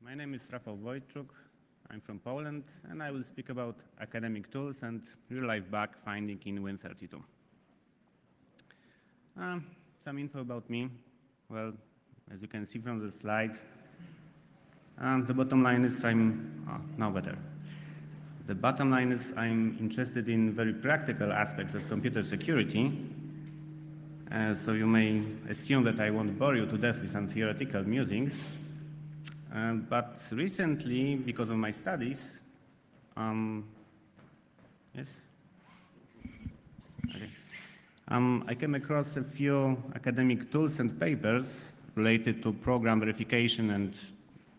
My name is Rafał Wojtczuk. I'm from Poland, and I will speak about academic tools and real-life bug finding in win32. Some info about me. Well, as you can see from the slides, the bottom line is The bottom line is I'm interested in very practical aspects of computer security. So you may assume that I won't bore you to death with some theoretical musings. But recently, because of my studies, I came across a few academic tools and papers related to program verification and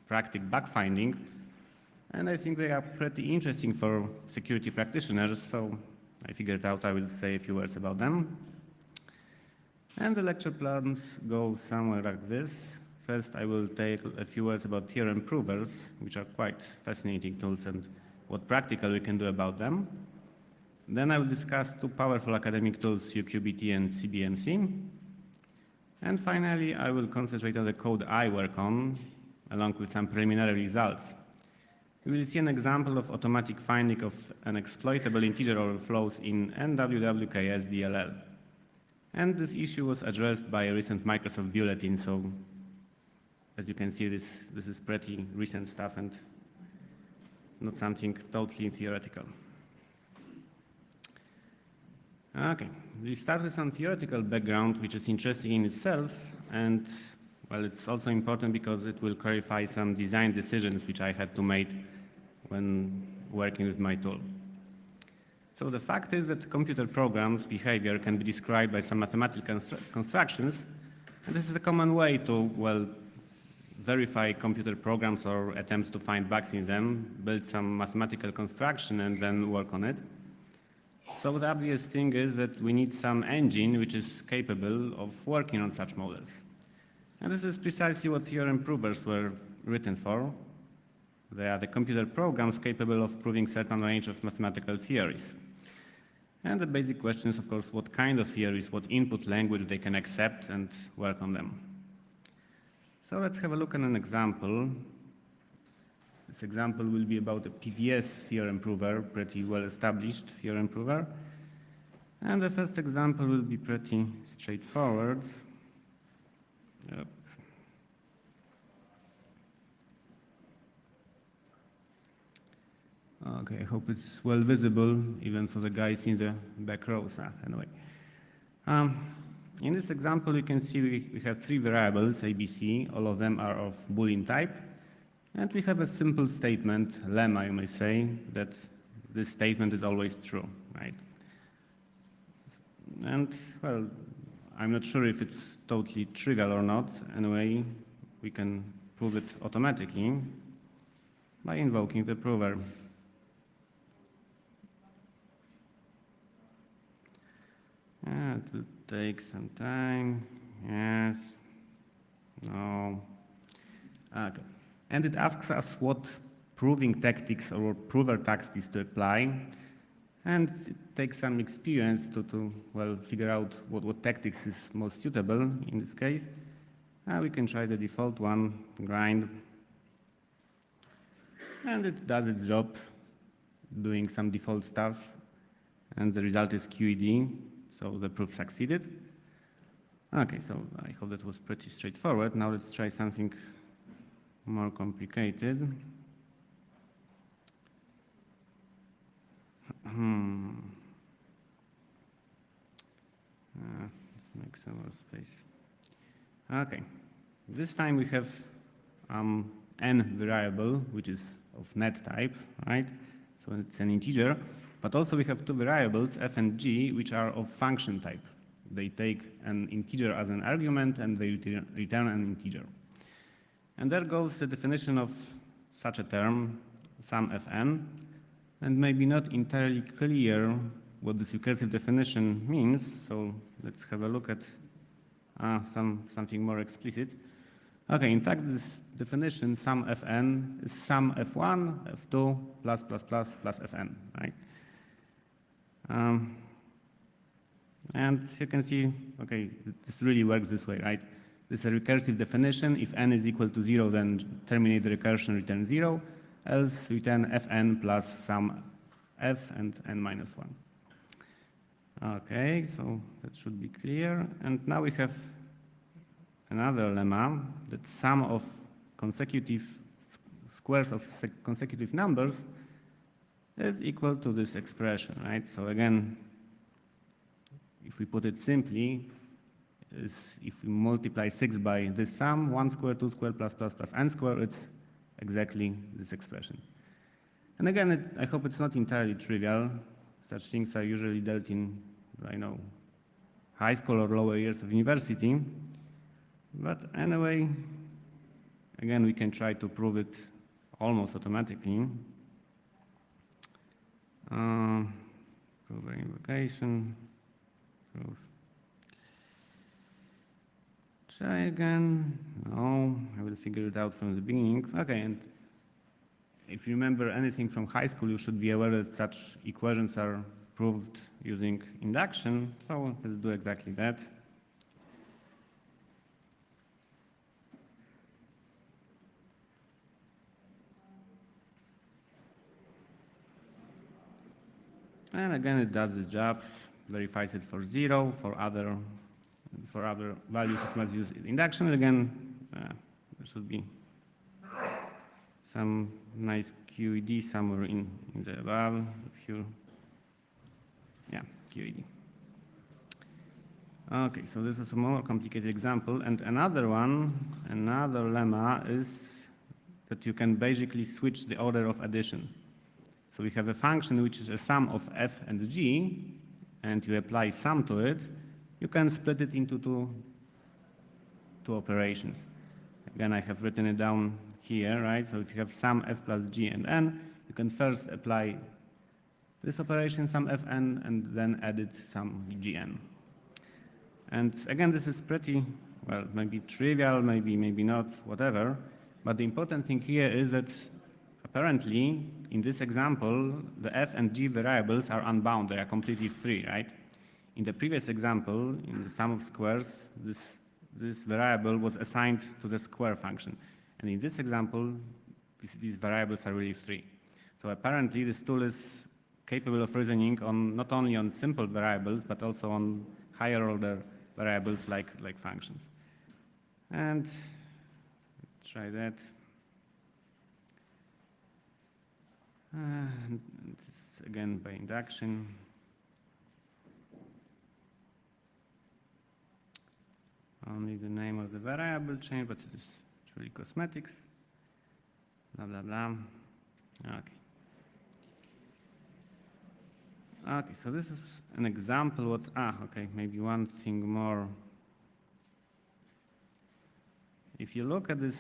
practical bug finding, and I think they are pretty interesting for security practitioners, so I figured out I will say a few words about them. And the lecture plans go somewhere like this. First, I will take a few words about theorem provers, which are quite fascinating tools and what practical we can do about them. Then I will discuss two powerful academic tools, UQBT and CBMC. And finally, I will concentrate on the code I work on, along with some preliminary results. We will see an example of automatic finding of unexploitable integer overflows in NWWKS DLL. And this issue was addressed by a recent Microsoft bulletin, so as you can see, this is pretty recent stuff and not something totally theoretical. Okay, we start with some theoretical background, which is interesting in itself, and well, it's also important because it will clarify some design decisions which I had to make when working with my tool. So the fact is that computer programs' behavior can be described by some mathematical constructions, and this is a common way to, well, verify computer programs or attempts to find bugs in them, build some mathematical construction, and then work on it. So the obvious thing is that we need some engine which is capable of working on such models. And this is precisely what theorem provers were written for. They are the computer programs capable of proving certain range of mathematical theories. And the basic question is, of course, what kind of theories, what input language they can accept and work on them. So let's have a look at an example. This example will be about a PVS theorem prover, pretty well-established theorem prover. And the first example will be pretty straightforward. Yep. Okay, I hope it's well visible, even for the guys in the back rows. Anyway. In this example, you can see we have three variables, ABC. All of them are of Boolean type. And we have a simple statement, lemma, you may say, that this statement is always true, right? And, well, I'm not sure if it's totally trivial or not. Anyway, we can prove it automatically by invoking the prover. It will take some time. Yes. No. Okay. And it asks us what proving tactics or prover tactics to apply. And it takes some experience to figure out what tactics is most suitable in this case. We can try the default one, grind. And it does its job, doing some default stuff. And the result is QED. So the proof succeeded. Okay, so I hope that was pretty straightforward. Now let's try something more complicated. Let's make some more space. Okay, this time we have n variable, which is of net type, right? So it's an integer. But also we have two variables, f and g, which are of function type. They take an integer as an argument and they return an integer. And there goes the definition of such a term, sum fn. And maybe not entirely clear what this recursive definition means, so let's have a look at something more explicit. Okay, in fact, this definition, sum fn, is sum f1, f2, plus fn, right? And you can see, okay, this really works this way, right? This is a recursive definition. If n is equal to 0, then terminate the recursion, return 0, else return fn plus some f and n minus 1. Okay, so that should be clear. And now we have another lemma, that sum of consecutive squares of consecutive numbers is equal to this expression, right? So again, if we put it simply, if we multiply 6 by this sum, 1 square, 2 square, plus n square, it's exactly this expression. And again, I hope it's not entirely trivial. Such things are usually dealt in, I know, high school or lower years of university. But anyway, again, we can try to prove it almost automatically. Prove invocation. Prove. Try again. No, I will figure it out from the beginning. Okay, and if you remember anything from high school, you should be aware that such equations are proved using induction. So let's do exactly that. And again, it does the job, verifies it for 0, for other values it must use induction. And again, there should be some nice QED somewhere in the above. Yeah, QED. Okay, so this is a more complicated example. And another lemma is that you can basically switch the order of addition. So we have a function which is a sum of f and g, and you apply sum to it. You can split it into two operations. Again, I have written it down here, right? So if you have sum f plus g and n, you can first apply this operation, sum fn, and then add it sum gn. And again, this is pretty, well, maybe trivial, maybe not, whatever. But the important thing here is that apparently, in this example, the f and g variables are unbound. They are completely free, right? In the previous example, in the sum of squares, this variable was assigned to the square function. And in this example, these variables are really free. So apparently, this tool is capable of reasoning on not only on simple variables, but also on higher order variables like functions. And let's try that. And this again by induction. Only the name of the variable changed, but it is truly cosmetics. Blah, blah, blah. Okay. Okay, so this is an example okay, maybe one thing more. If you look at this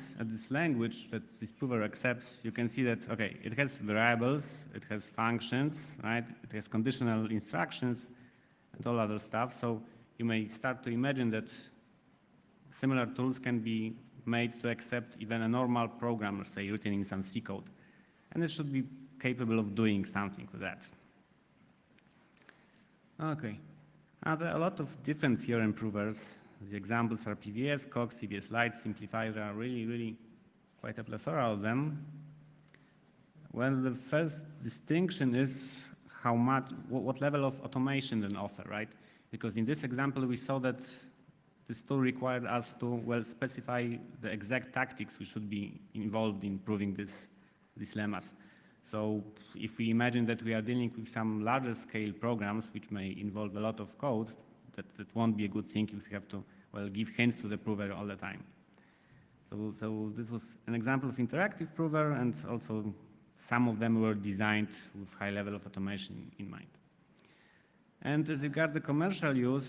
language that this prover accepts, you can see that, okay, it has variables, it has functions, right? It has conditional instructions and all other stuff. So you may start to imagine that similar tools can be made to accept even a normal program, say, written in some C code. And it should be capable of doing something with that. Okay. There are a lot of different theorem provers. The examples are PVS, Cox, CVS Lite, Simplifier. There are really quite a plethora of them. Well, the first distinction is what level of automation then offer, right? Because in this example, we saw that this tool required us to, well, specify the exact tactics we should be involved in proving these lemmas. So if we imagine that we are dealing with some larger scale programs, which may involve a lot of code, that won't be a good thing if we have to, well, give hints to the prover all the time. So this was an example of interactive prover, and also some of them were designed with high level of automation in mind. And as regards the commercial use,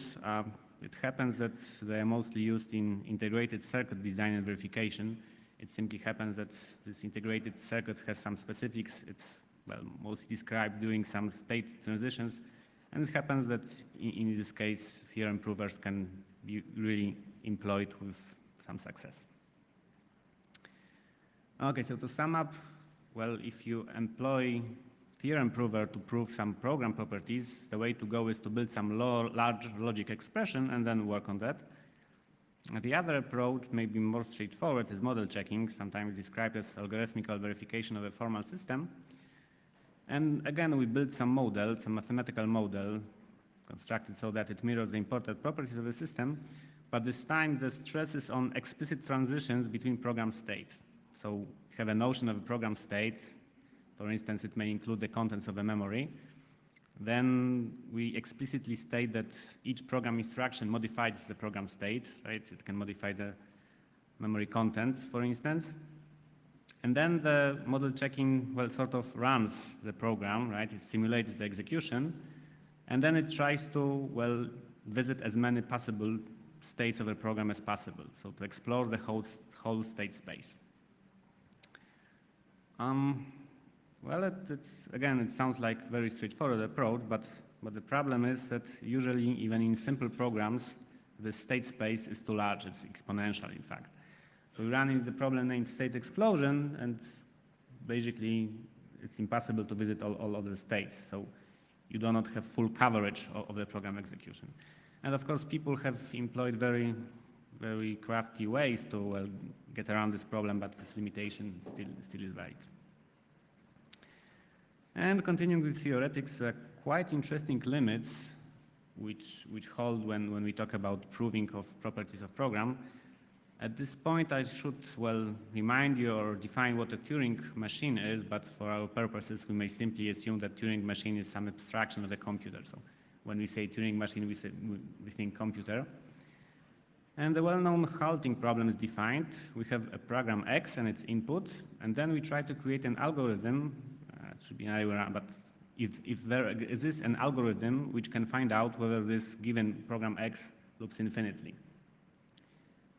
it happens that they are mostly used in integrated circuit design and verification. It simply happens that this integrated circuit has some specifics. It's, well, mostly described during some state transitions. And it happens that in this case, theorem provers can be really employed with some success. Okay, so to sum up, well, if you employ theorem prover to prove some program properties, the way to go is to build some large logic expression and then work on that. The other approach, maybe more straightforward, is model checking, sometimes described as algorithmical verification of a formal system. And again, we built some model, some mathematical model, constructed so that it mirrors the imported properties of the system, but this time the stress is on explicit transitions between program state. So we have a notion of a program state. For instance, it may include the contents of a memory. Then we explicitly state that each program instruction modifies the program state, right? It can modify the memory contents, for instance. And then the model checking, well, sort of runs the program, right? It simulates the execution, and then it tries to, well, visit as many possible states of a program as possible, so to explore the whole state space. Well, again, it sounds like a very straightforward approach, but the problem is that usually, even in simple programs, the state space is too large. It's exponential, in fact. So we run into the problem named state explosion, and basically, it's impossible to visit all of the states. So you do not have full coverage of the program execution. And of course, people have employed very, very crafty ways to, well, get around this problem, but this limitation still is valid. And continuing with theoretics, quite interesting limits which hold when we talk about proving of properties of program. At this point, I should, well, remind you or define what a Turing machine is, but for our purposes, we may simply assume that Turing machine is some abstraction of a computer. So when we say Turing machine, we think computer. And the well-known halting problem is defined. We have a program X and its input, and then we try to create an algorithm. It should be an algorithm, but if there exists an algorithm which can find out whether this given program X loops infinitely.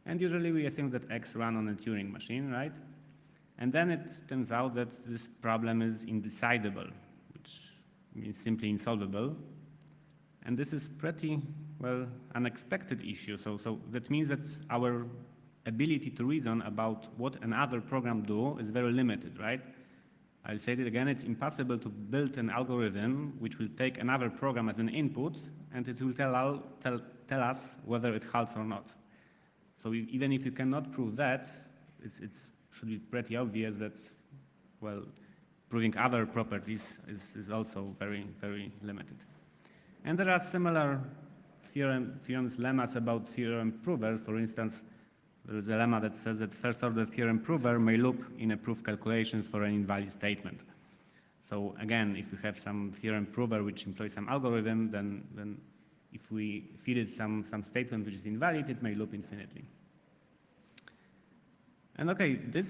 And usually we assume that X runs on a Turing machine, right? And then it turns out that this problem is indecidable, which means simply insolvable. And this is pretty, well, unexpected issue. So that means that our ability to reason about what another program do is very limited, right? I'll say it again, it's impossible to build an algorithm which will take another program as an input, and it will tell us whether it halts or not. So even if you cannot prove that, it should be pretty obvious that, well, proving other properties is also very, very limited. And there are similar theorems lemmas about theorem provers. For instance, there is a lemma that says that first-order theorem prover may loop in a proof calculations for an invalid statement. So again, if you have some theorem prover which employs some algorithm, then if we feed it some statement which is invalid, it may loop infinitely. And okay, this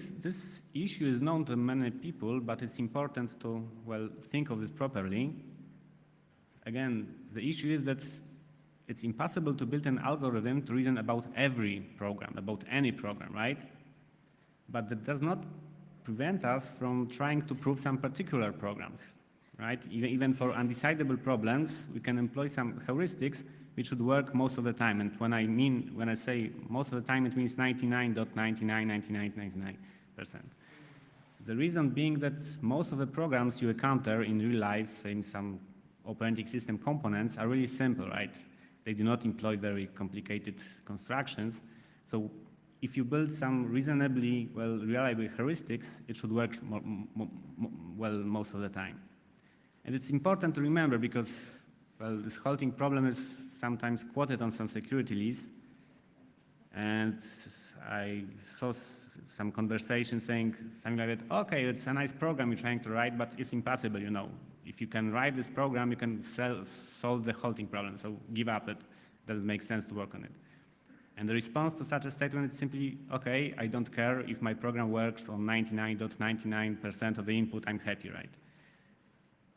issue is known to many people, but it's important to, well, think of this properly. Again, the issue is that it's impossible to build an algorithm to reason about every program, about any program, right? But that does not prevent us from trying to prove some particular programs, right? Even for undecidable problems, we can employ some heuristics which should work most of the time. And when I say most of the time, it means 99.999999%. The reason being that most of the programs you encounter in real life, say in some operating system components, are really simple, right? They do not employ very complicated constructions. So if you build some reasonably, well, reliable heuristics, it should work well most of the time. And it's important to remember because, well, this halting problem is sometimes quoted on some security lists. And I saw some conversation saying something like that, okay, it's a nice program you're trying to write, but it's impossible, you know. If you can write this program, you can solve the halting problem. So give up, that doesn't make sense to work on it. And the response to such a statement is simply, okay, I don't care if my program works on 99.99% of the input, I'm happy, right?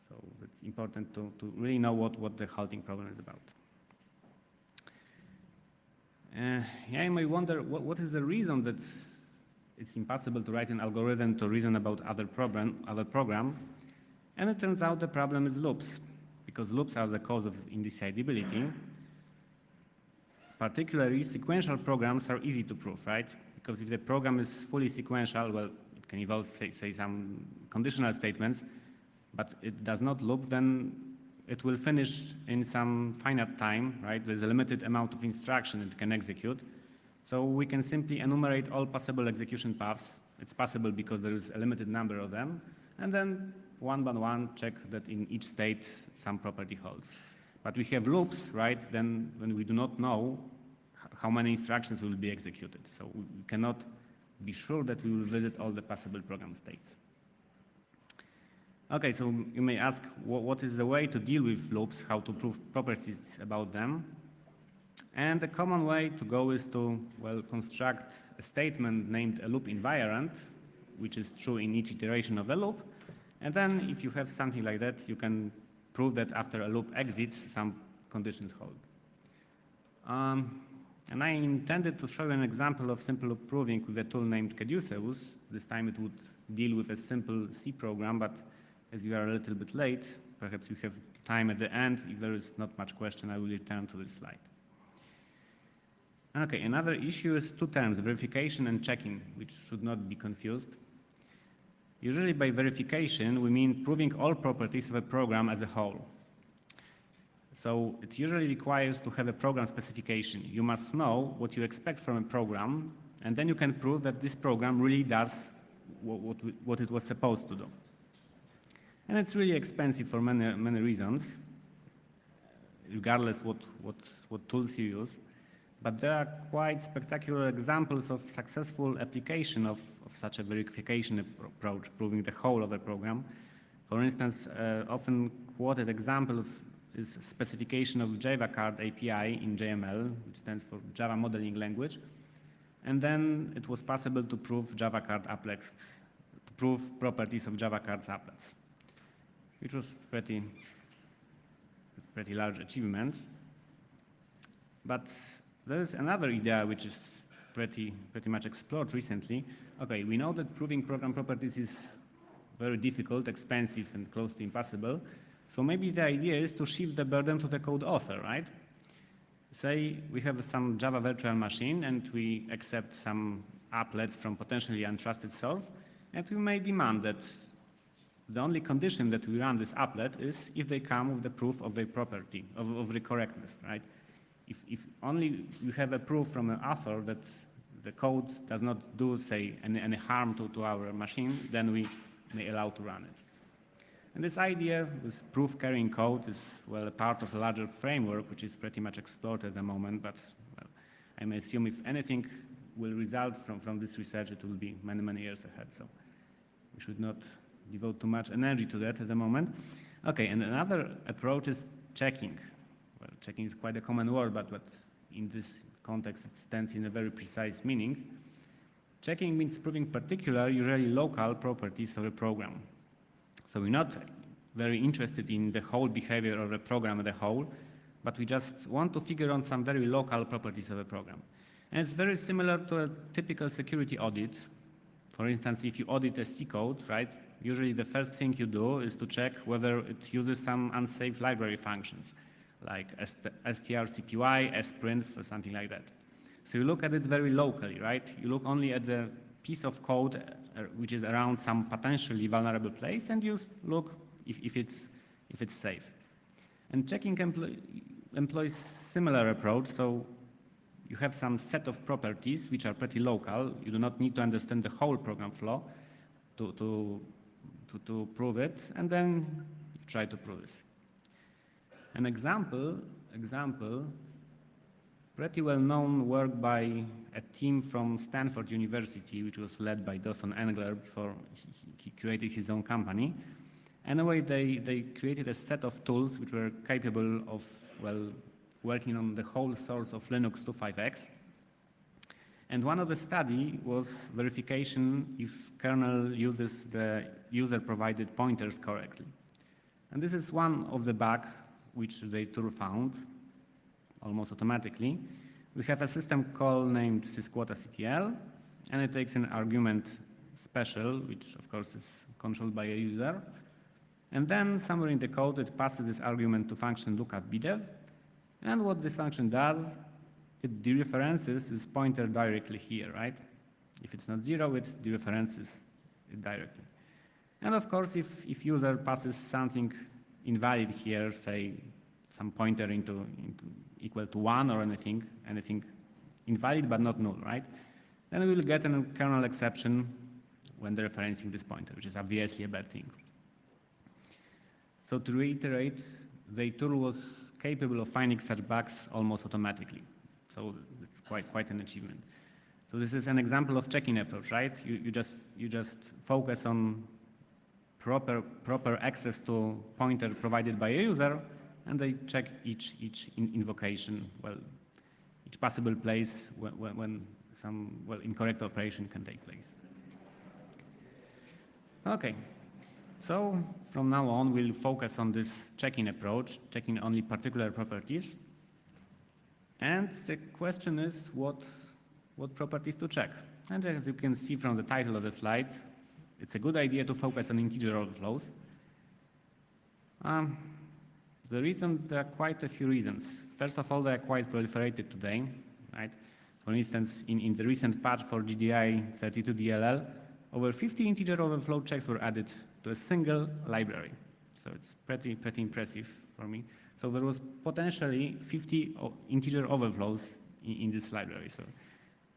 So it's important to really know what the halting problem is about. Yeah, you may wonder, what is the reason that it's impossible to write an algorithm to reason about other program? And it turns out the problem is loops, because loops are the cause of indecidability. Particularly, sequential programs are easy to prove, right? Because if the program is fully sequential, well, it can involve, say some conditional statements, but it does not loop, then it will finish in some finite time, right? There's a limited amount of instruction it can execute. So we can simply enumerate all possible execution paths. It's possible because there is a limited number of them, and then one by one check that in each state some property holds. But we have loops, right? Then when we do not know how many instructions will be executed. So we cannot be sure that we will visit all the possible program states. Okay, so you may ask, what is the way to deal with loops, how to prove properties about them? And the common way to go is to, well, construct a statement named a loop invariant, which is true in each iteration of a loop. And then if you have something like that, you can prove that after a loop exits, some conditions hold. And I intended to show you an example of simple loop proving with a tool named Caduceus. This time it would deal with a simple C program, but as you are a little bit late, perhaps you have time at the end. If there is not much question, I will return to this slide. Okay, another issue is two terms, verification and checking, which should not be confused. Usually by verification, we mean proving all properties of a program as a whole. So it usually requires to have a program specification. You must know what you expect from a program, and then you can prove that this program really does what it was supposed to do. And it's really expensive for many reasons, regardless what tools you use. But there are quite spectacular examples of successful application of such a verification approach, proving the whole of a program. For instance, often quoted example is specification of Java card API in JML, which stands for Java Modeling Language. And then it was possible to prove Java card applets, to prove properties of Java card's applets, which was pretty large achievement. But there is another idea which is pretty much explored recently. Okay, we know that proving program properties is very difficult, expensive, and close to impossible. So maybe the idea is to shift the burden to the code author, right? Say we have some Java virtual machine and we accept some applets from potentially untrusted source, and we may demand that the only condition that we run this applet is if they come with the proof of their property, of the correctness, right? If only you have a proof from an author that the code does not do, say, any harm to our machine, then we may allow to run it. And this idea with proof carrying code is, well, a part of a larger framework which is pretty much explored at the moment, but well, I may assume if anything will result from this research, it will be many years ahead. So we should not devote too much energy to that at the moment. Okay, and another approach is checking. Well, checking is quite a common word, but in this context, it stands in a very precise meaning. Checking means proving particular, usually local properties of a program. So we're not very interested in the whole behavior of a program as a whole, but we just want to figure out some very local properties of a program. And it's very similar to a typical security audit. For instance, if you audit a C code, right, usually the first thing you do is to check whether it uses some unsafe library functions, like strcpy, sprint, or something like that. So you look at it very locally, right? You look only at the piece of code which is around some potentially vulnerable place, and you look if it's safe. And checking employs similar approach. So you have some set of properties which are pretty local. You do not need to understand the whole program flow to prove it, and then you try to prove this. An example, pretty well-known work by a team from Stanford University, which was led by Dawson Engler before he created his own company. Anyway, they created a set of tools which were capable of, well, working on the whole source of Linux 25x. And one of the study was verification if kernel uses the user-provided pointers correctly. And this is one of the bugs which the tool found almost automatically. We have a system call named sysquotactl, and it takes an argument special, which of course is controlled by a user. And then somewhere in the code, it passes this argument to function lookupbdev. And what this function does, it dereferences this pointer directly here, right? If it's not 0, it dereferences it directly. And of course, if user passes something invalid here, say some pointer into equal to 1 or anything invalid but not null, right? Then we will get a kernel exception when dereferencing this pointer, which is obviously a bad thing. So to reiterate, the tool was capable of finding such bugs almost automatically. So it's quite an achievement. So this is an example of checking approach, right? You just focus on proper access to pointer provided by a user, and they check each invocation, well, each possible place when some incorrect operation can take place. Okay, so from now on we'll focus on this checking approach, checking only particular properties. And the question is what properties to check. And as you can see from the title of the slide, it's a good idea to focus on integer overflows. There are quite a few reasons. First of all, they are quite proliferated today, right? For instance, in the recent patch for GDI32 DLL, over 50 integer overflow checks were added to a single library. So it's pretty impressive for me. So there was potentially 50 integer overflows in this library. So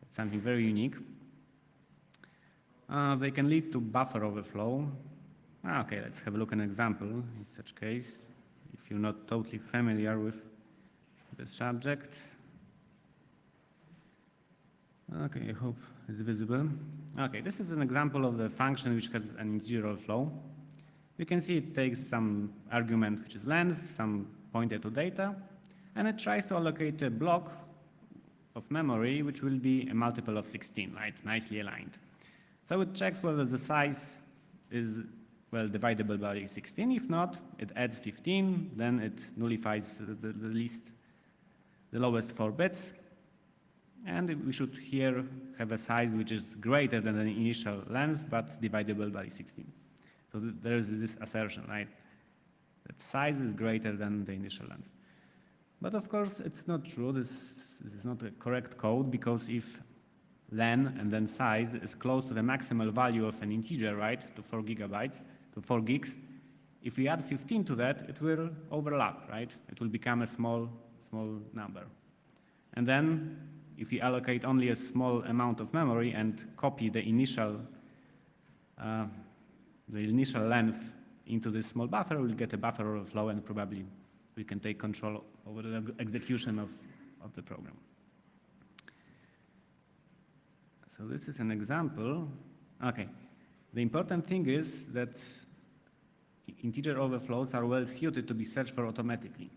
it's something very unique. They can lead to buffer overflow. Okay, let's have a look at an example in such case, if you're not totally familiar with the subject. Okay, I hope it's visible. Okay, this is an example of the function which has an integer overflow. You can see it takes some argument which is length, some pointer to data, and it tries to allocate a block of memory which will be a multiple of 16, right? Nicely aligned. So it checks whether the size is divisible by 16. If not, it adds 15, then it nullifies the lowest 4 bits. And we should here have a size which is greater than the initial length, but divisible by 16. So there is this assertion, right? That size is greater than the initial length. But of course, it's not true. This is not a correct code, because if len and then size is close to the maximal value of an integer, right, to 4 gigs, if we add 15 to that, it will overlap, right? It will become a small number. And then if we allocate only a small amount of memory and copy the initial length into this small buffer, we'll get a buffer overflow, and probably we can take control over the execution of the program. So this is an example. Okay, the important thing is that integer overflows are well suited to be searched for automatically.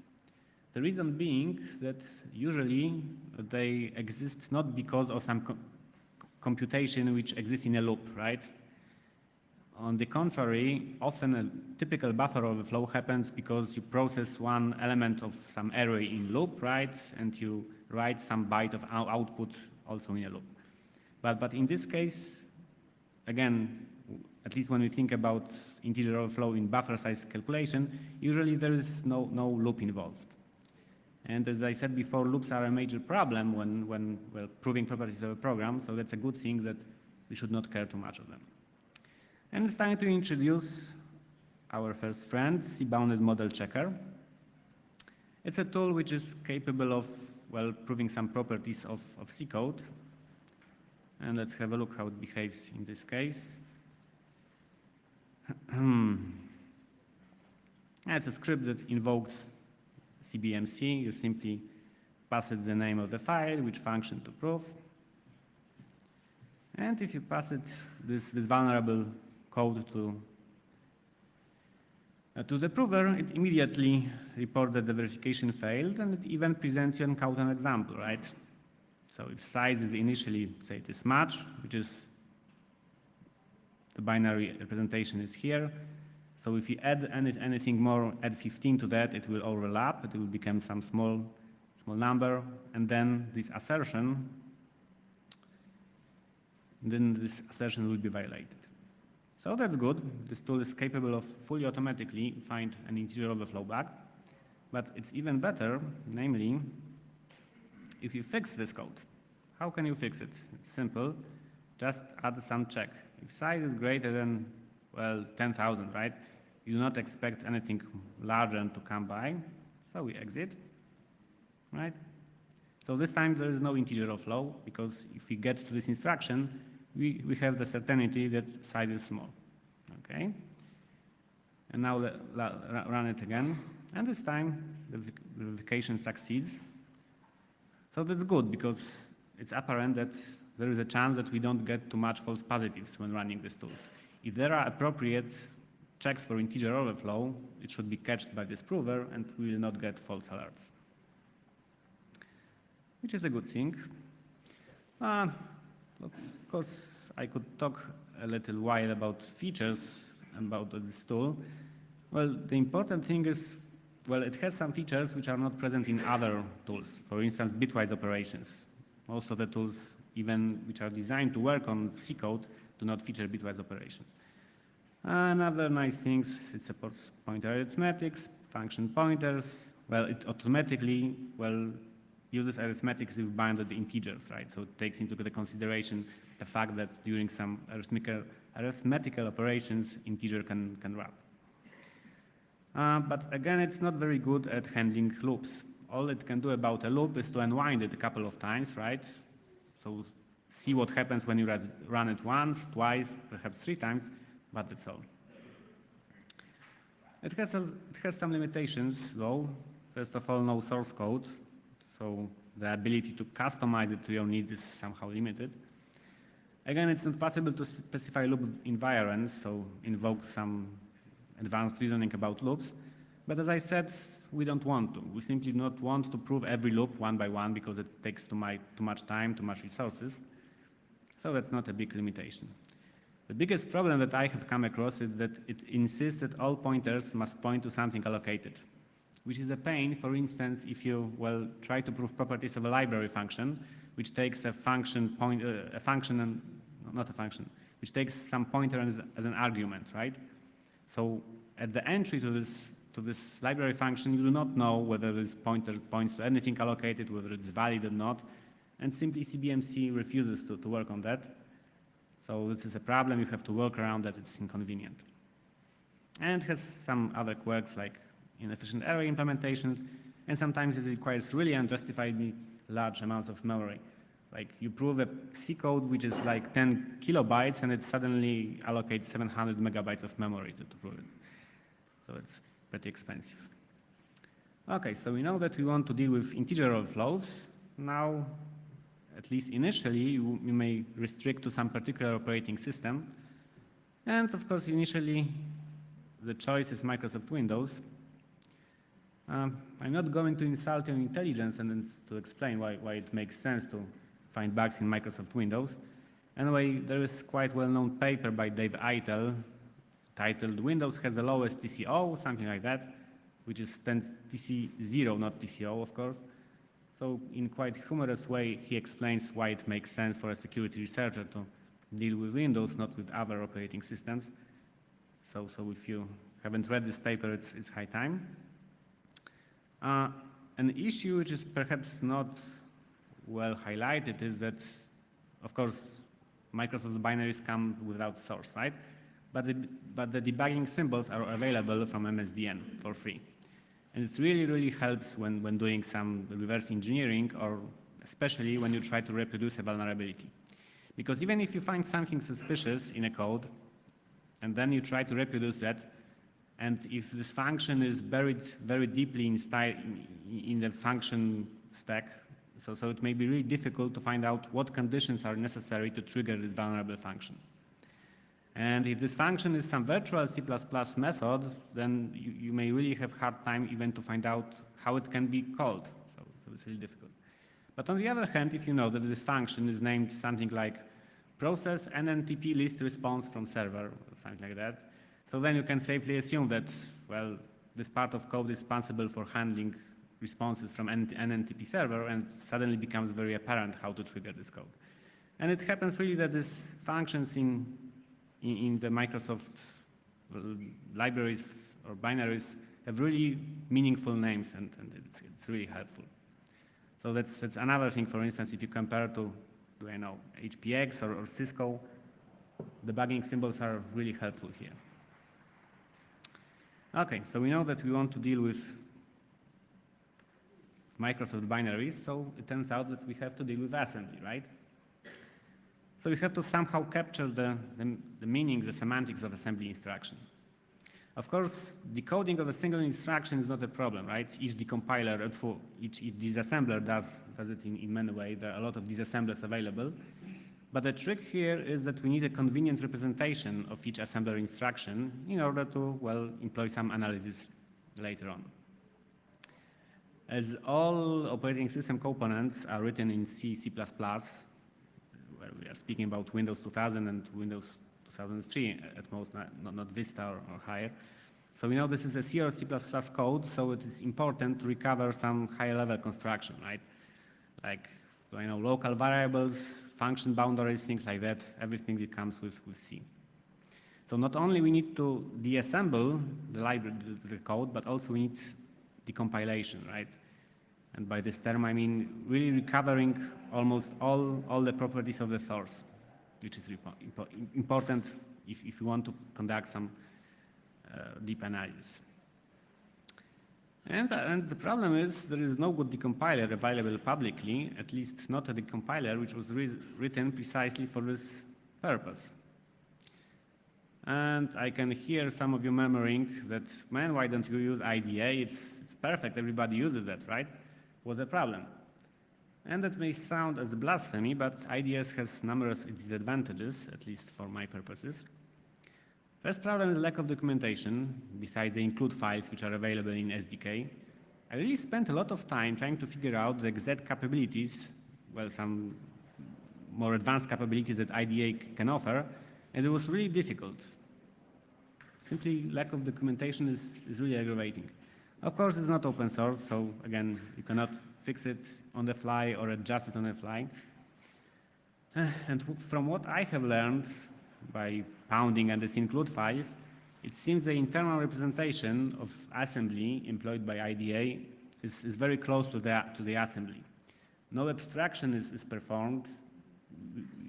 The reason being that usually they exist not because of some computation which exists in a loop, right? On the contrary, often a typical buffer overflow happens because you process one element of some array in loop, right? And you write some byte of output also in a loop. But in this case, again, at least when we think about integer overflow in buffer size calculation, usually there is no loop involved. And as I said before, loops are a major problem when proving properties of a program, so that's a good thing that we should not care too much of them. And it's time to introduce our first friend, C-bounded model checker. It's a tool which is capable of, proving some properties of C code. And let's have a look how it behaves in this case. It's a script that invokes CBMC. You simply pass it the name of the file, which function to prove. And if you pass it this vulnerable code to the prover, it immediately reports that the verification failed, and it even presents you an counter example, right? So if size is initially, say it is match, which is the binary representation is here. So if you add anything more, add 15 to that, it will overlap. It will become some small number, and then this assertion will be violated. So that's good. This tool is capable of fully automatically find an integer overflow bug, but it's even better, namely, if you fix this code. How can you fix it? It's simple. Just add some check. If size is greater than, 10,000, right? You do not expect anything larger to come by, so we exit, right? So this time there is no integer overflow, because if we get to this instruction, we have the certainty that size is small. Okay? And now run it again. And this time the verification succeeds. So that's good, because it's apparent that there is a chance that we don't get too much false positives when running these tools. If there are appropriate checks for integer overflow, it should be catched by this prover, and we will not get false alerts, which is a good thing. Of course, I could talk a little while about features about this tool. Well, the important thing is, well, it has some features which are not present in other tools. For instance, bitwise operations. Most of the tools, even which are designed to work on C code, do not feature bitwise operations. Another nice thing, it supports pointer arithmetics, function pointers. Well, it automatically, uses arithmetics with bounded integers, right? So it takes into consideration the fact that during some arithmetical operations, integer can wrap. But again, it's not very good at handling loops. All it can do about a loop is to unwind it a couple of times, right? So see what happens when you run it once, twice, perhaps 3 times, but that's all. It has some limitations, though. First of all, no source code, so the ability to customize it to your needs is somehow limited. Again, it's not possible to specify loop invariants, so invoke some advanced reasoning about loops. But as I said, we don't want to. We simply do not want to prove every loop one by one, because it takes too much time, too much resources. So that's not a big limitation. The biggest problem that I have come across is that it insists that all pointers must point to something allocated, which is a pain. For instance, if you try to prove properties of a library function, which takes which takes some pointer as an argument, right? So at the entry to this library function, you do not know whether this pointer points to anything allocated, whether it's valid or not, and simply CBMC refuses to work on that. So this is a problem. You have to work around that. It's inconvenient. And it has some other quirks like inefficient array implementations, and sometimes it requires really unjustifiably large amounts of memory. Like you prove a C code which is like 10 kilobytes, and it suddenly allocates 700 megabytes of memory to prove it. So it's pretty expensive. Okay, so we know that we want to deal with integer overflows. Now, at least initially, you may restrict to some particular operating system. And of course, initially, the choice is Microsoft Windows. I'm not going to insult your intelligence and to explain why it makes sense to find bugs in Microsoft Windows. Anyway, there is quite well-known paper by Dave Eitel titled "Windows has the lowest TCO," something like that, which is TC0, not TCO, of course. So in quite humorous way, he explains why it makes sense for a security researcher to deal with Windows, not with other operating systems. So if you haven't read this paper, it's high time. An issue which is perhaps not well highlighted is that, of course, Microsoft's binaries come without source, right? But the debugging symbols are available from MSDN for free. And it really, really helps when doing some reverse engineering, or especially when you try to reproduce a vulnerability. Because even if you find something suspicious in a code, and then you try to reproduce that, and if this function is buried very deeply in the function stack, so it may be really difficult to find out what conditions are necessary to trigger this vulnerable function. And if this function is some virtual C++ method, then you may really have hard time even to find out how it can be called. So it's really difficult. But on the other hand, if you know that this function is named something like process NNTP list response from server, or something like that, so then you can safely assume that, well, this part of code is responsible for handling responses from NNTP server, and suddenly becomes very apparent how to trigger this code. And it happens really that these functions in the Microsoft libraries or binaries have really meaningful names, and it's really helpful. So that's another thing. For instance, if you compare to HPX or Cisco, debugging symbols are really helpful here. Okay, so we know that we want to deal with Microsoft binaries, so it turns out that we have to deal with assembly, right? So we have to somehow capture the meaning, the semantics of assembly instruction. Of course, decoding of a single instruction is not a problem, right? Each decompiler, each disassembler does it in many ways. There are a lot of disassemblers available. But the trick here is that we need a convenient representation of each assembler instruction in order to, well, employ some analysis later on. As all operating system components are written in C, C++, where we are speaking about Windows 2000 and Windows 2003 at most, not Vista or higher. So we know this is a C or C++ code, so it is important to recover some higher level construction, right? Like, local variables, function boundaries, things like that, everything that comes with C. So not only we need to deassemble the library, the code, but also we need decompilation, right? And by this term, I mean really recovering almost all the properties of the source, which is important if you want to conduct some deep analysis. And the problem is there is no good decompiler available publicly, at least not a decompiler which was written precisely for this purpose. And I can hear some of you murmuring that, man, why don't you use IDA? It's perfect, everybody uses that, right? What's the problem? And that may sound as blasphemy, but IDS has numerous disadvantages, at least for my purposes. First problem is lack of documentation, besides the include files which are available in SDK. I really spent a lot of time trying to figure out the exact capabilities, well, some more advanced capabilities that IDA can offer, and it was really difficult. Simply lack of documentation is really aggravating. Of course, it's not open source, so again, you cannot fix it on the fly or adjust it on the fly. And from what I have learned by pounding and this include files, it seems the internal representation of assembly employed by IDA is very close to the assembly. No abstraction is performed.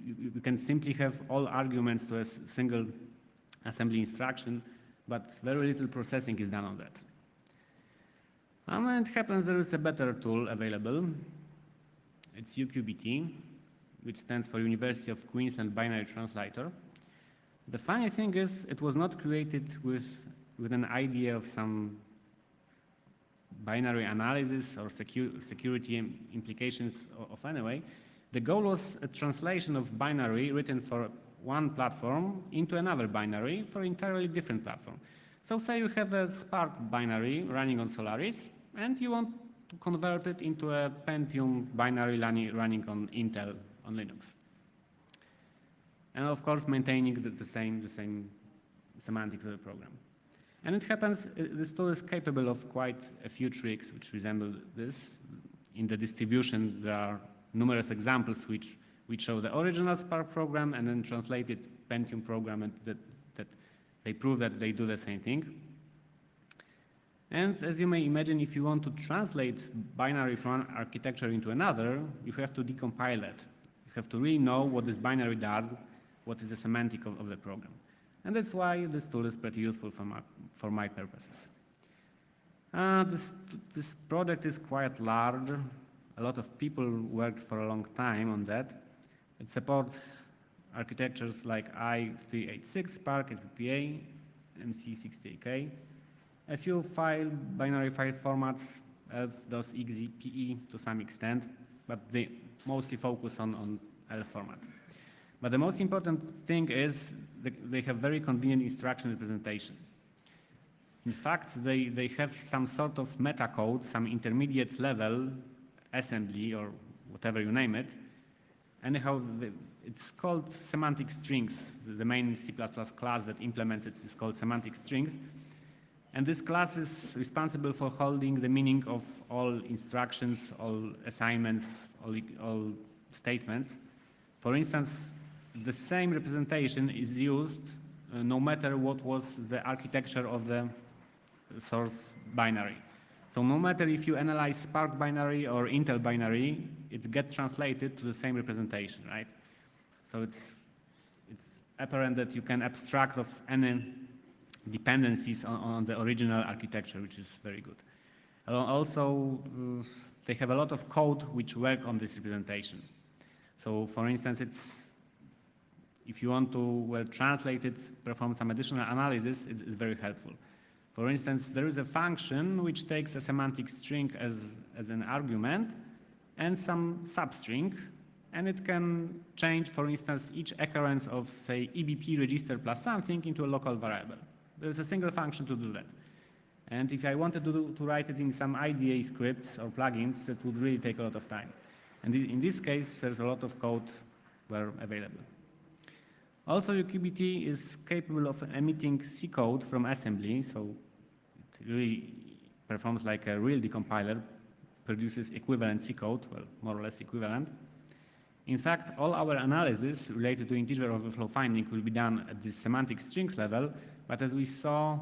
You can simply have all arguments to a single assembly instruction, but very little processing is done on that. And it happens there is a better tool available. It's UQBT, which stands for University of Queensland Binary Translator. The funny thing is it was not created with an idea of some binary analysis or security implications of any way. The goal was a translation of binary written for one platform into another binary for entirely different platform. So say you have a Spark binary running on Solaris, and you want to convert it into a Pentium binary running on Intel on Linux. And of course, maintaining the same semantics of the program. And it happens, this tool is capable of quite a few tricks which resemble this. In the distribution, there are numerous examples which show the original Spark program and then translated Pentium program, and that they prove that they do the same thing. And as you may imagine, if you want to translate binary from one architecture into another, you have to decompile it. You have to really know what this binary does, what is the semantic of the program. And that's why this tool is pretty useful for my purposes. This project is quite large. A lot of people worked for a long time on that. It supports architectures like i386, Spark, FPGA, MC68K, a few binary file formats, ELF, DOS, exe, PE to some extent, but they mostly focus on ELF format. But the most important thing is they have very convenient instruction representation. In fact, they have some sort of metacode, some intermediate level assembly or whatever you name it. Anyhow, it's called semantic strings. The main C++ class that implements it is called semantic strings. And this class is responsible for holding the meaning of all instructions, all assignments, all statements. For instance, the same representation is used no matter what was the architecture of the source binary. So no matter if you analyze Spark binary or Intel binary, it gets translated to the same representation, right? So it's apparent that you can abstract of any dependencies on the original architecture, which is very good. Also, they have a lot of code which work on this representation. So for instance, if you want to translate it, perform some additional analysis, it's very helpful. For instance, there is a function which takes a semantic string as an argument and some substring, and it can change, for instance, each occurrence of, say, EBP register plus something into a local variable. There's a single function to do that. And if I wanted to write it in some IDA scripts or plugins, that would really take a lot of time. And in this case, there's a lot of code were available. Also, UQBT is capable of emitting C code from assembly, so it really performs like a real decompiler, produces equivalent C code, well, more or less equivalent. In fact, all our analysis related to integer overflow finding will be done at the semantic strings level, but as we saw,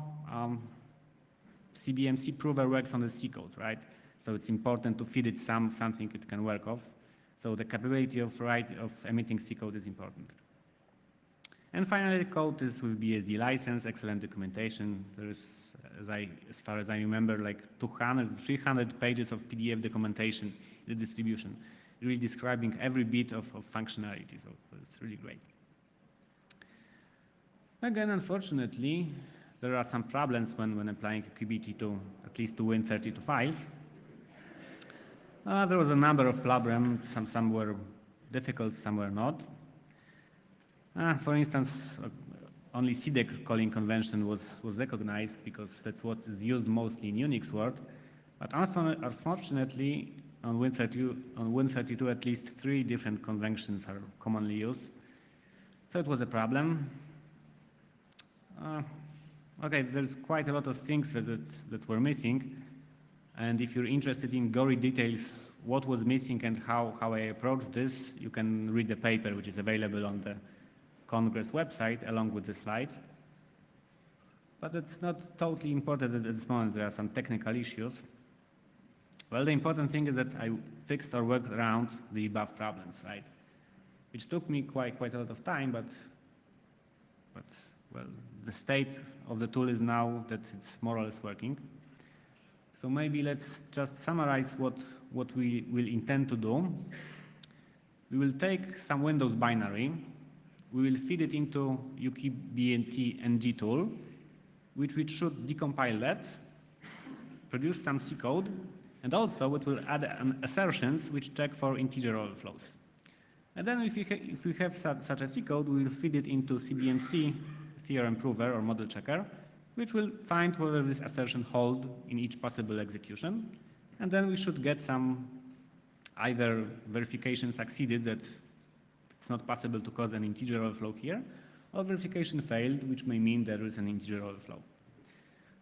CBMC prover works on the C code, right? So it's important to feed it something it can work off. So the capability of emitting C code is important. And finally, the code is with BSD license, excellent documentation. There is, as far as I remember, like 200, 300 pages of PDF documentation in the distribution, really describing every bit of functionality. So it's really great. Again, unfortunately, there are some problems when applying QBT to at least to win32 files. There was a number of problems. Some were difficult, some were not. For instance, only CDEC calling convention was recognized because that's what is used mostly in Unix world. But unfortunately, on win32, at least 3 different conventions are commonly used. So it was a problem. Okay, there's quite a lot of things that were missing. And if you're interested in gory details, what was missing and how I approached this, you can read the paper, which is available on the Congress website along with the slides. But it's not totally important at this moment. There are some technical issues. Well, the important thing is that I fixed or worked around the above problems, right? Which took me quite a lot of time, but well, the state of the tool is now that it's more or less working. So maybe let's just summarize what we will intend to do. We will take some Windows binary. We will feed it into UQBT ng tool, which we should decompile that, produce some C code, and also it will add assertions which check for integer overflows. And then if we have such a C code, we will feed it into CBMC theorem prover or model checker, which will find whether this assertion holds in each possible execution. And then we should get some either verification succeeded that it's not possible to cause an integer overflow here, or verification failed, which may mean there is an integer overflow.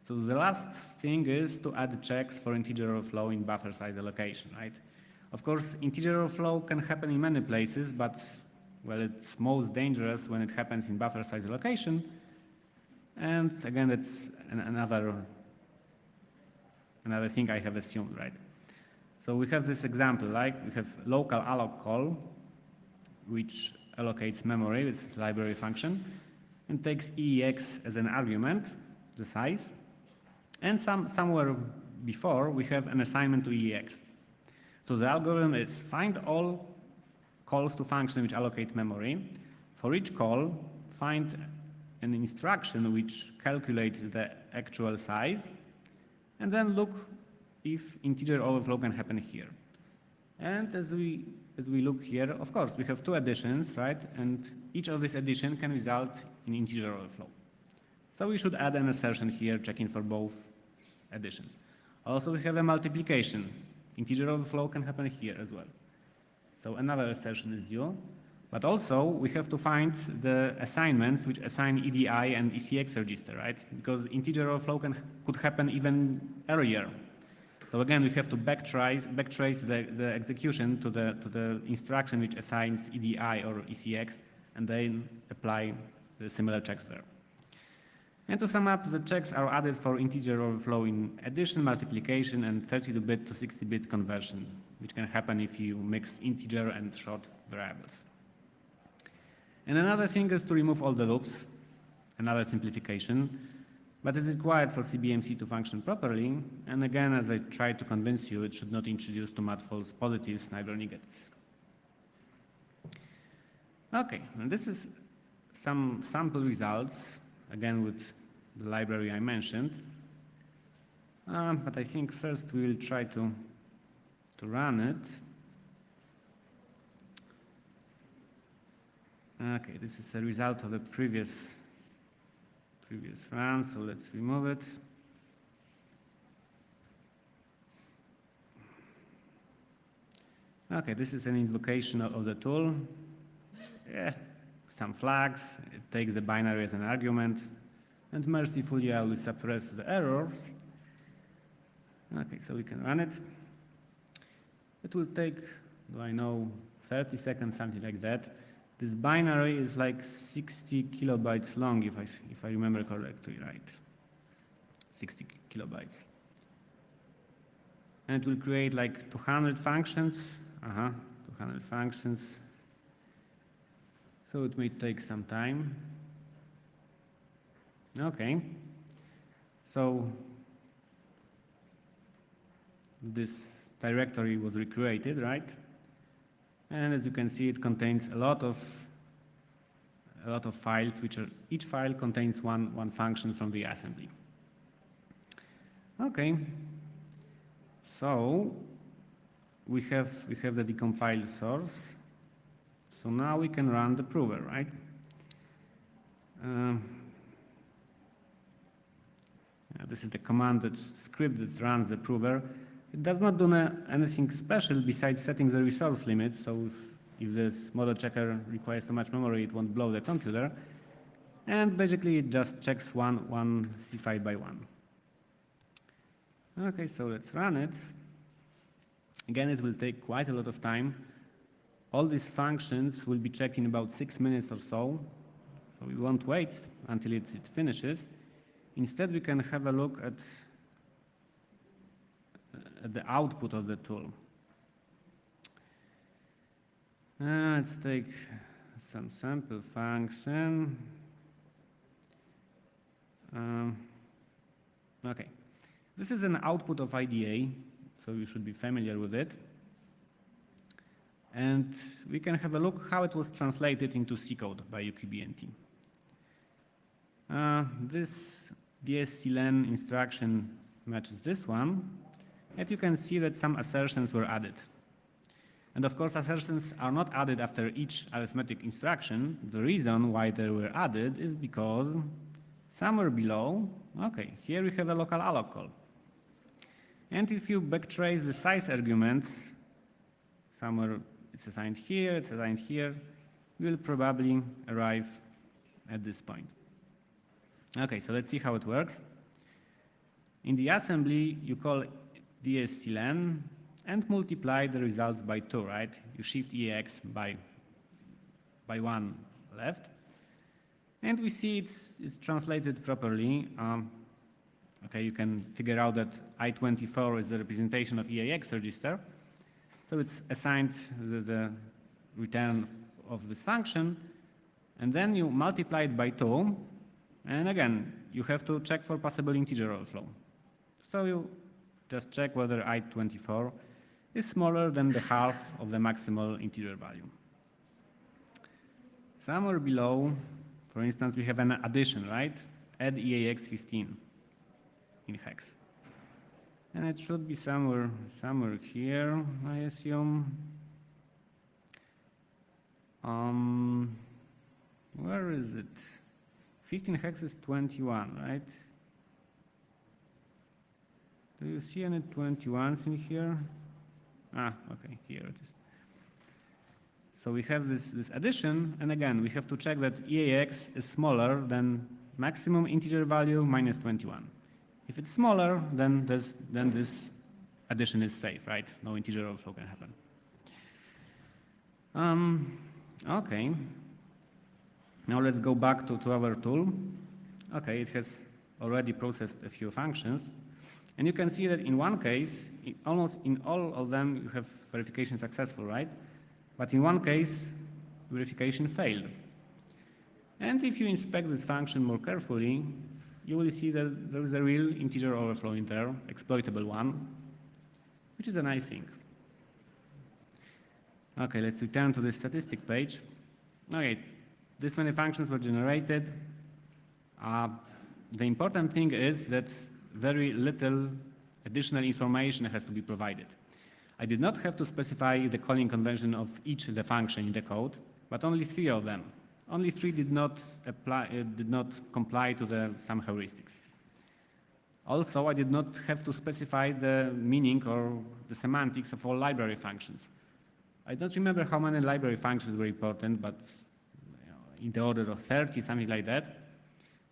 So the last thing is to add checks for integer overflow in buffer size allocation, right? Of course, integer overflow can happen in many places, but well, it's most dangerous when it happens in buffer size allocation. And again, it's another thing I have assumed, right? So we have this example, like we have local alloc call, which allocates memory with its library function, and takes EEX as an argument, the size. And somewhere before, we have an assignment to EEX. So the algorithm is find all calls to function which allocate memory. For each call, find an instruction which calculates the actual size, and then look if integer overflow can happen here. And as we look here, of course, we have 2 additions, right? And each of these additions can result in integer overflow. So we should add an assertion here, checking for both additions. Also, we have a multiplication. Integer overflow can happen here as well. So another assertion is due. But also, we have to find the assignments which assign EDI and ECX register, right? Because integer overflow could happen even earlier. So again, we have to backtrace the execution to the instruction which assigns EDI or ECX, and then apply the similar checks there. And to sum up, the checks are added for integer overflow in addition, multiplication, and 32-bit to 60-bit conversion, which can happen if you mix integer and short variables. And another thing is to remove all the loops, another simplification. but it's required for CBMC to function properly. And again, as I tried to convince you, it should not introduce too much false positives, neither negatives. Okay, and this is some sample results, again with the library I mentioned. But I think first we will try to run it. Okay, this is a result of the previous run, so let's remove it. Okay, this is an invocation of the tool. Yeah, some flags, it takes the binary as an argument, and mercifully I will suppress the errors. Okay, so we can run it. It will take, do I know, 30 seconds, something like that. This binary is like 60 kilobytes long, if I remember correctly, right? 60 kilobytes. And it will create like 200 functions. 200 functions. So it may take some time. Okay. So this directory was recreated, right? And as you can see, it contains a lot of files, which are, each file contains one function from the assembly. Okay, so we have the decompiled source. So now we can run the prover, right? This is the command, that script that runs the prover. It does not do anything special besides setting the resource limit. So if this model checker requires too much memory, it won't blow the computer. And basically, it just checks one C file by one. Okay, so let's run it. Again, it will take quite a lot of time. All these functions will be checked in about 6 minutes or so. So we won't wait until it finishes. Instead, we can have a look at the output of the tool. Let's take some sample function. Okay, this is an output of IDA, so you should be familiar with it. And we can have a look how it was translated into C code by UKBNT. This dsclen instruction matches this one, and you can see that some assertions were added. And of course, assertions are not added after each arithmetic instruction. The reason why they were added is because somewhere below, okay, here we have a local alloc call. And if you backtrace the size arguments, somewhere it's assigned here, you will probably arrive at this point. Okay, so let's see how it works. In the assembly, you call dsclen and multiply the results by 2, right? You shift EAX by 1 left. And we see it's translated properly. Okay, you can figure out that I24 is the representation of EAX register. So it's assigned the return of this function. And then you multiply it by 2. And again, you have to check for possible integer overflow. So you just check whether I24 is smaller than the half of the maximal integer value. Somewhere below, for instance, we have an addition, right? Add EAX15 in hex. And it should be somewhere here, I assume. Where is it? 15 hex is 21, right? Do you see any 21s in here? Okay, here it is. So we have this addition, and again, we have to check that EAX is smaller than maximum integer value minus 21. If it's smaller, then this addition is safe, right? No integer overflow can happen. Okay. Now let's go back to our tool. Okay, it has already processed a few functions. And you can see that in one case, almost in all of them, you have verification successful, right? But in one case, verification failed. And if you inspect this function more carefully, you will see that there is a real integer overflow in there, exploitable one, which is a nice thing. Okay, let's return to the statistic page. Okay, this many functions were generated. The important thing is that very little additional information has to be provided. I did not have to specify the calling convention of each of the function in the code, but only 3 of them. Only 3 did not comply to some heuristics. Also, I did not have to specify the meaning or the semantics of all library functions. I don't remember how many library functions were important, but in the order of 30, something like that.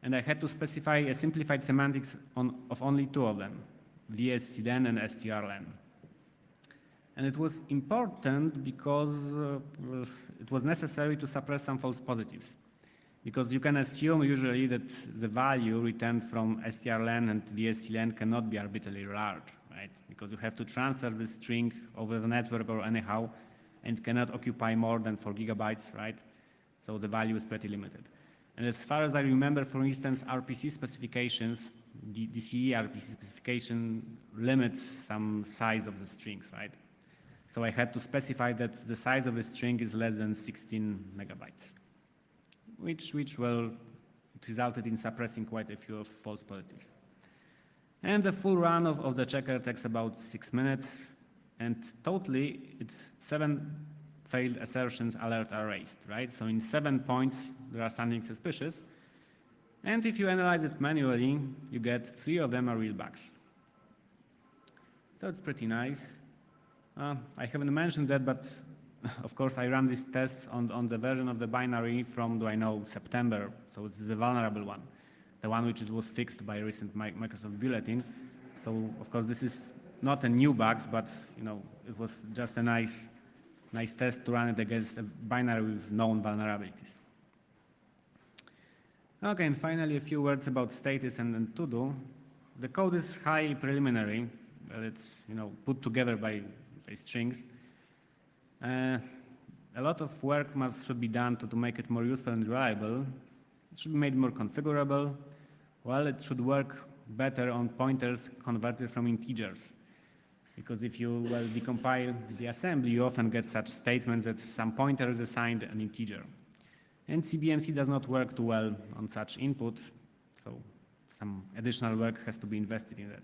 And I had to specify a simplified semantics of only 2 of them, vsclen and strlen. And it was important because it was necessary to suppress some false positives. Because you can assume usually that the value returned from strlen and vsclen cannot be arbitrarily large, right? Because you have to transfer the string over the network or anyhow, and cannot occupy more than 4 gigabytes, right? So the value is pretty limited. And as far as I remember, for instance, RPC specifications, the DCE RPC specification limits some size of the strings, right? So I had to specify that the size of the string is less than 16 megabytes, which well, it resulted in suppressing quite a few of false positives. And the full run of the checker takes about 6 minutes, and totally it's 7 failed assertions alert are raised, right? So in 7 points, there are something suspicious. And if you analyze it manually, you get 3 of them are real bugs. So it's pretty nice. I haven't mentioned that, but of course I ran these tests on the version of the binary from, September. So it's the vulnerable one, the one which was fixed by a recent Microsoft bulletin. So of course this is not a new bug, but it was just a nice test to run it against a binary with known vulnerabilities. Okay, and finally a few words about status and to-do. The code is highly preliminary. Well, it's put together by strings. A lot of work should be done to make it more useful and reliable. It should be made more configurable. Well, it should work better on pointers converted from integers. Because if you decompile the assembly, you often get such statements that some pointer is assigned an integer. And CBMC does not work too well on such input, so some additional work has to be invested in that.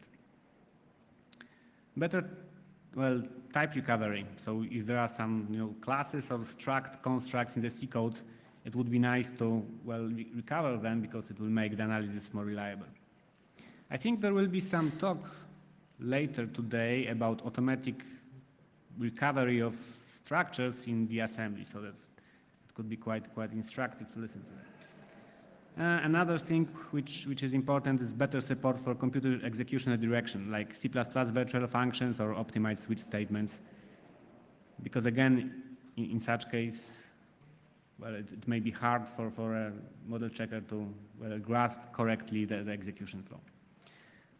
Better, type recovery. So if there are some classes or struct constructs in the C code, it would be nice to recover them because it will make the analysis more reliable. I think there will be some talk later today about automatic recovery of structures in the assembly, so that it could be quite instructive to listen to that. Another thing which is important is better support for computer execution direction, like C++ virtual functions or optimized switch statements. Because again, in such case, it may be hard for a model checker to grasp correctly the execution flow.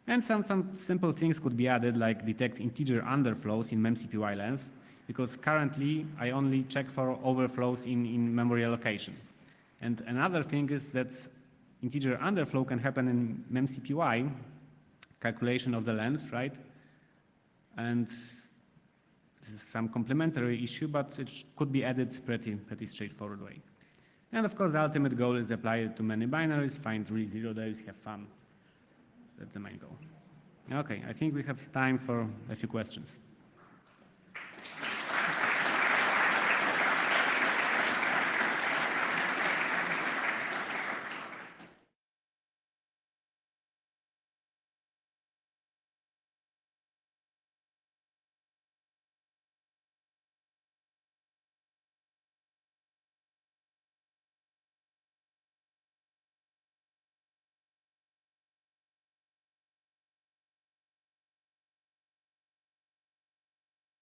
And some simple things could be added, like detect integer underflows in memcpy length, because currently I only check for overflows in memory allocation. And another thing is that integer underflow can happen in memcpy, calculation of the length, right? And this is some complementary issue, but it could be added pretty straightforward way. And of course, the ultimate goal is apply it to many binaries, find really 0 days, have fun. That's the main goal. Okay, I think we have time for a few questions.